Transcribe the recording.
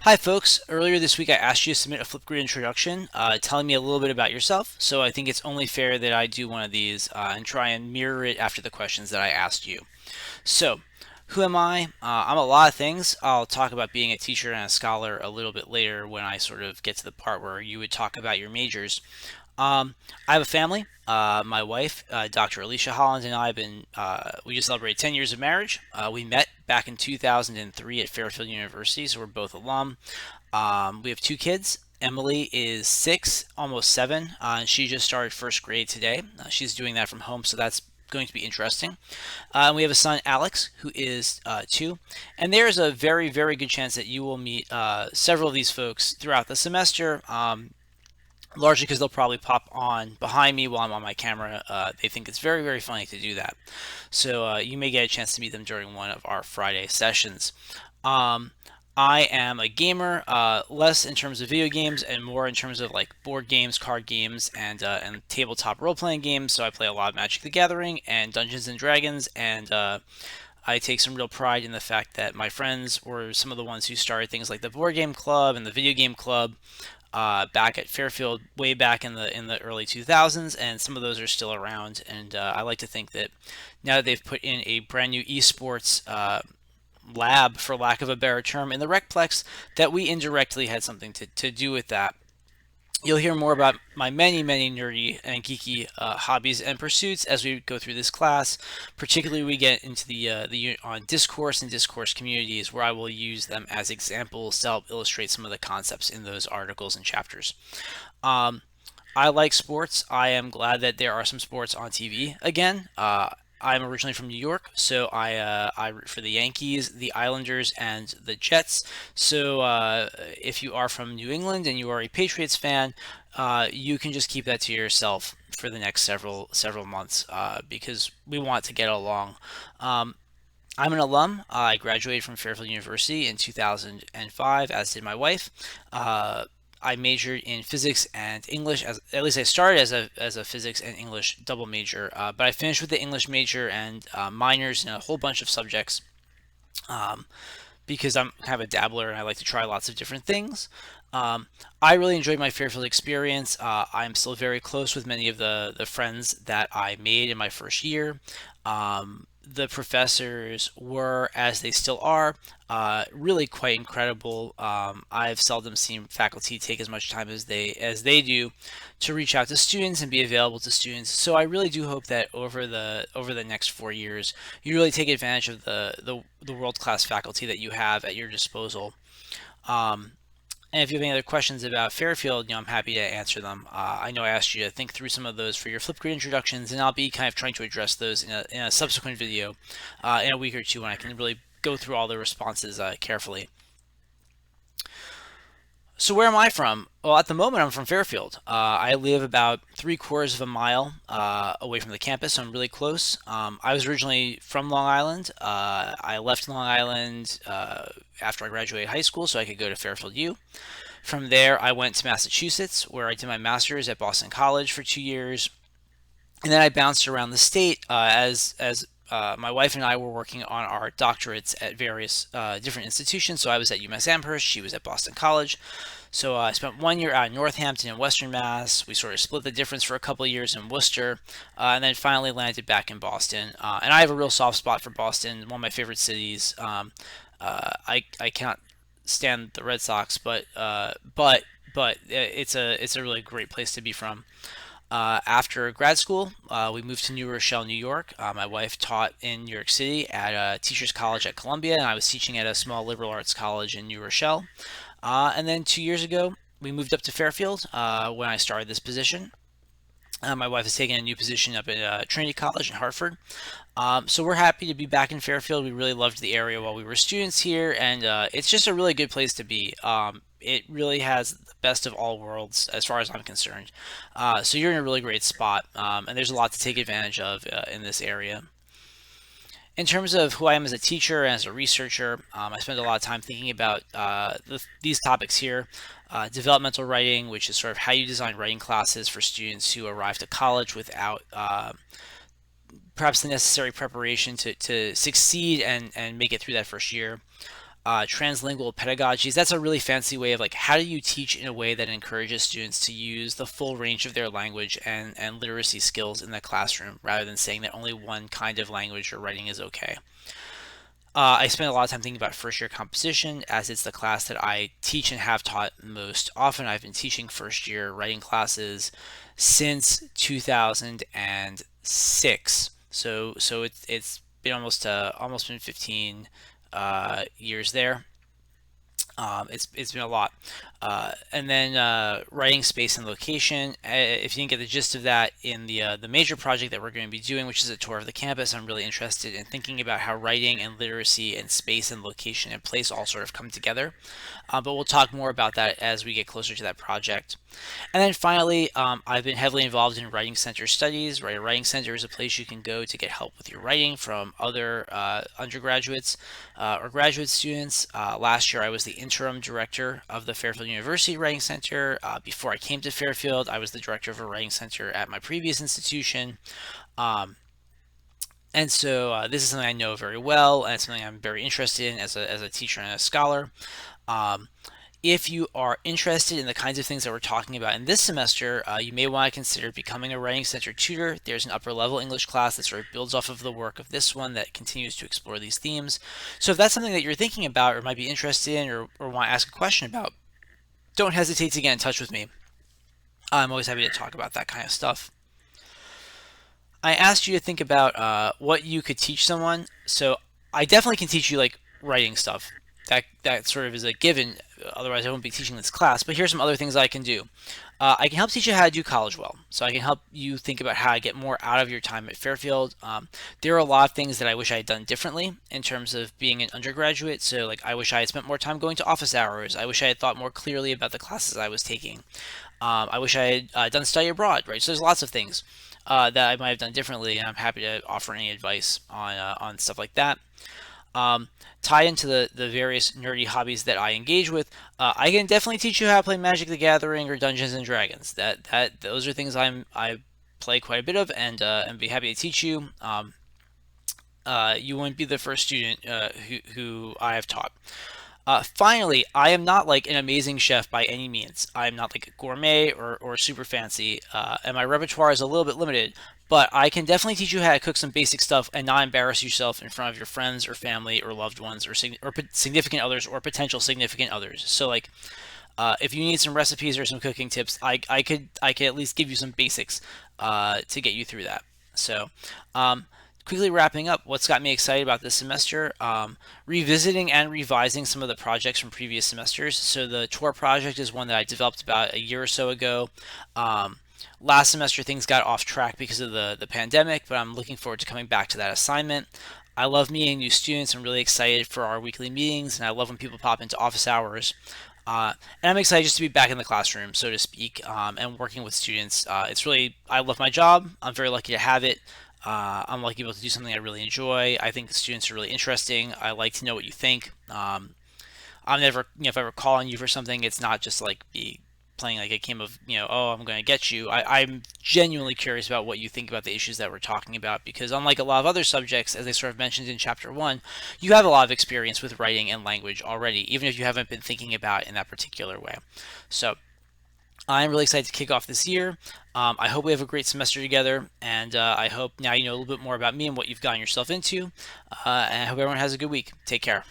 Hi, folks. Earlier this week, I asked you to submit a Flipgrid introduction telling me a little bit about yourself. So I think it's only fair that I do one of these and try and mirror it after the questions that I asked you. So, who am I? I'm a lot of things. I'll talk about being a teacher and a scholar a little bit later when I sort of get to the part where you would talk about your majors. I have a family. My wife, Dr. Alicia Holland, and I have been, we just celebrated 10 years of marriage. We met back in 2003 at Fairfield University, so we're both alum. We have two kids. Emily is 6, almost 7, and she just started first grade today. She's doing that from home, so that's going to be interesting. We have a son, Alex, who is 2, and there's a very, very good chance that you will meet several of these folks throughout the semester. Largely because they'll probably pop on behind me while I'm on my camera. They think it's very, very funny to do that. So you may get a chance to meet them during one of our Friday sessions. Um, I am a gamer, less in terms of video games and more in terms of like board games, card games, and tabletop role-playing games. So I play a lot of Magic the Gathering and Dungeons and Dragons, and I take some real pride in the fact that my friends were some of the ones who started things like the board game club and the video game club back at Fairfield way back in the early 2000s, and some of those are still around. And I like to think that now that they've put in a brand new esports lab, for lack of a better term, in the Recplex, that we indirectly had something to do with that. You'll hear more about my many, many nerdy and geeky hobbies and pursuits as we go through this class. Particularly, we get into the on discourse and discourse communities, where I will use them as examples to help illustrate some of the concepts in those articles and chapters. Um, I like sports. I am glad that there are some sports on TV again. I'm originally from New York, so I root for the Yankees, the Islanders, and the Jets. So if you are from New England and you are a Patriots fan, you can just keep that to yourself for the next several months because we want to get along. Um, I'm an alum. I graduated from Fairfield University in 2005, as did my wife. Uh, I majored in physics and English. At least I started as a physics and English double major, but I finished with the English major and minors in a whole bunch of subjects um, because I'm kind of a dabbler and I like to try lots of different things. Um, I really enjoyed my Fairfield experience. I'm still very close with many of the friends that I made in my first year. The professors were, as they still are, really quite incredible. I've seldom seen faculty take as much time as they do to reach out to students and be available to students. So I really do hope that over the next 4 years, you really take advantage of the world class faculty that you have at your disposal. Um, and if you have any other questions about Fairfield, I'm happy to answer them. I know I asked you to think through some of those for your Flipgrid introductions, and I'll be kind of trying to address those in a subsequent video in a week or two when I can really go through all the responses carefully. So where am I from? Well, at the moment, I'm from Fairfield. I live about 3/4 of a mile away from the campus, so I'm really close. I was originally from Long Island. I left Long Island after I graduated high school so I could go to Fairfield U. From there, I went to Massachusetts, where I did my master's at Boston College for 2 years, and then I bounced around the state as my wife and I were working on our doctorates at various different institutions. So I was at UMass Amherst, she was at Boston College. So I spent 1 year out in Northampton in Western Mass. We sort of split the difference for a couple of years in Worcester, and then finally landed back in Boston. And I have a real soft spot for Boston, one of my favorite cities. I cannot stand the Red Sox, but it's a really great place to be from. After grad school, we moved to New Rochelle, New York. My wife taught in New York City at a teacher's college at Columbia, and I was teaching at a small liberal arts college in New Rochelle. And then 2 years ago, we moved up to Fairfield when I started this position. My wife has taken a new position up at Trinity College in Hartford. So we're happy to be back in Fairfield. We really loved the area while we were students here, and it's just a really good place to be. It really has the best of all worlds as far as I'm concerned. So you're in a really great spot, and there's a lot to take advantage of in this area. In terms of who I am as a teacher and as a researcher, I spend a lot of time thinking about these topics here. Developmental writing, which is sort of how you design writing classes for students who arrive to college without perhaps the necessary preparation to succeed and make it through that first year. translingual pedagogies. That's a really fancy way of like how do you teach in a way that encourages students to use the full range of their language and literacy skills in the classroom rather than saying that only one kind of language or writing is okay. I spend a lot of time thinking about first year composition as it's the class that I teach and have taught most often. I've been teaching first year writing classes since 2006. So it's been almost been 15 years there. It's been a lot. And then writing space and location. If you didn't get the gist of that in the major project that we're going to be doing, which is a tour of the campus, I'm really interested in thinking about how writing and literacy and space and location and place all sort of come together. But we'll talk more about that as we get closer to that project. And then finally, I've been heavily involved in Writing Center studies. Right, a Writing Center is a place you can go to get help with your writing from other undergraduates or graduate students. Last year, I was the interim director of the Fairfield University Writing Center. Before I came to Fairfield, I was the director of a writing center at my previous institution. Um, and so this is something I know very well, and it's something I'm very interested in as a teacher and a scholar. Um, if you are interested in the kinds of things that we're talking about in this semester, you may want to consider becoming a Writing Center tutor. There's an upper level English class that sort of builds off of the work of this one that continues to explore these themes. So if that's something that you're thinking about or might be interested in or want to ask a question about, don't hesitate to get in touch with me. I'm always happy to talk about that kind of stuff. I asked you to think about what you could teach someone. So I definitely can teach you like writing stuff. That sort of is a given. Otherwise, I wouldn't be teaching this class. But here's some other things I can do. I can help teach you how to do college well. So I can help you think about how to get more out of your time at Fairfield. There are a lot of things that I wish I had done differently in terms of being an undergraduate. So like I wish I had spent more time going to office hours. I wish I had thought more clearly about the classes I was taking. I wish I had done study abroad, right? So there's lots of things that I might have done differently, and I'm happy to offer any advice on stuff like that. Um, Tied into the various nerdy hobbies that I engage with, I can definitely teach you how to play Magic the Gathering or Dungeons and Dragons. Those are things I play quite a bit of, and be happy to teach you. You wouldn't be the first student who I have taught. Finally, I am not like an amazing chef by any means. I'm not like a gourmet or super fancy, and my repertoire is a little bit limited, but I can definitely teach you how to cook some basic stuff and not embarrass yourself in front of your friends or family or loved ones or significant others or potential significant others. So like, if you need some recipes or some cooking tips, I could at least give you some basics to get you through that. So, quickly wrapping up, what's got me excited about this semester? Revisiting and revising some of the projects from previous semesters. So the tour project is one that I developed about a year or so ago. Last semester things got off track because of the pandemic, but I'm looking forward to coming back to that assignment. I love meeting new students. I'm really excited for our weekly meetings, and I love when people pop into office hours. And I'm excited just to be back in the classroom, so to speak, and working with students. I love my job. I'm very lucky to have it. I'm lucky able to do something I really enjoy. I think the students are really interesting. I like to know what you think. I'm never, if I ever call on you for something, it's not just like be playing like a game of, oh, I'm going to get you. I'm genuinely curious about what you think about the issues that we're talking about because unlike a lot of other subjects, as I sort of mentioned in chapter 1, you have a lot of experience with writing and language already, even if you haven't been thinking about it in that particular way. So I'm really excited to kick off this year. I hope we have a great semester together, and I hope now you know a little bit more about me and what you've gotten yourself into. And I hope everyone has a good week. Take care.